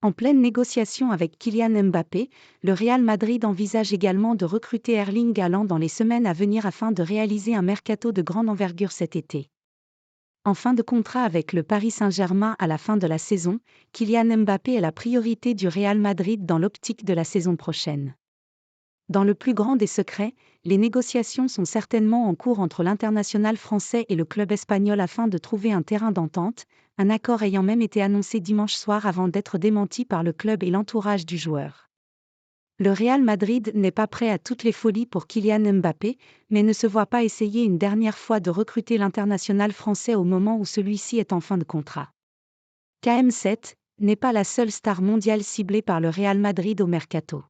En pleine négociation avec Kylian Mbappé, le Real Madrid envisage également de recruter Erling Haaland dans les semaines à venir afin de réaliser un mercato de grande envergure cet été. En fin de contrat avec le Paris Saint-Germain à la fin de la saison, Kylian Mbappé est la priorité du Real Madrid dans l'optique de la saison prochaine. Dans le plus grand des secrets, les négociations sont certainement en cours entre l'international français et le club espagnol afin de trouver un terrain d'entente, un accord ayant même été annoncé dimanche soir avant d'être démenti par le club et l'entourage du joueur. Le Real Madrid n'est pas prêt à toutes les folies pour Kylian Mbappé, mais ne se voit pas essayer une dernière fois de recruter l'international français au moment où celui-ci est en fin de contrat. KM7 n'est pas la seule star mondiale ciblée par le Real Madrid au mercato.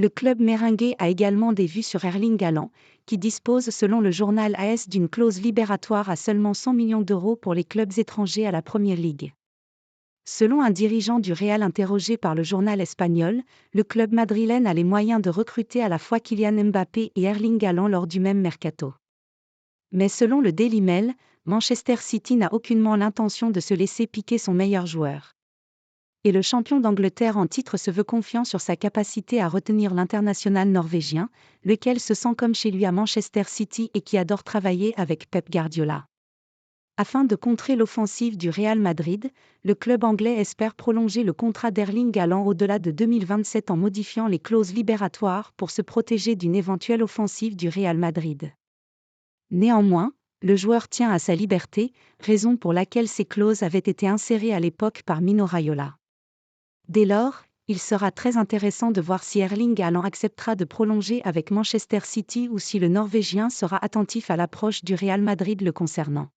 Le club merengue a également des vues sur Erling Haaland, qui dispose selon le journal AS d'une clause libératoire à seulement 100 millions d'euros pour les clubs étrangers à la Premier League. Selon un dirigeant du Real interrogé par le journal espagnol, le club madrilène a les moyens de recruter à la fois Kylian Mbappé et Erling Haaland lors du même mercato. Mais selon le Daily Mail, Manchester City n'a aucunement l'intention de se laisser piquer son meilleur joueur. Et le champion d'Angleterre en titre se veut confiant sur sa capacité à retenir l'international norvégien, lequel se sent comme chez lui à Manchester City et qui adore travailler avec Pep Guardiola. Afin de contrer l'offensive du Real Madrid, le club anglais espère prolonger le contrat d'Erling Haaland au-delà de 2027 en modifiant les clauses libératoires pour se protéger d'une éventuelle offensive du Real Madrid. Néanmoins, le joueur tient à sa liberté, raison pour laquelle ces clauses avaient été insérées à l'époque par Mino Raiola. Dès lors, il sera très intéressant de voir si Erling Haaland acceptera de prolonger avec Manchester City ou si le Norvégien sera attentif à l'approche du Real Madrid le concernant.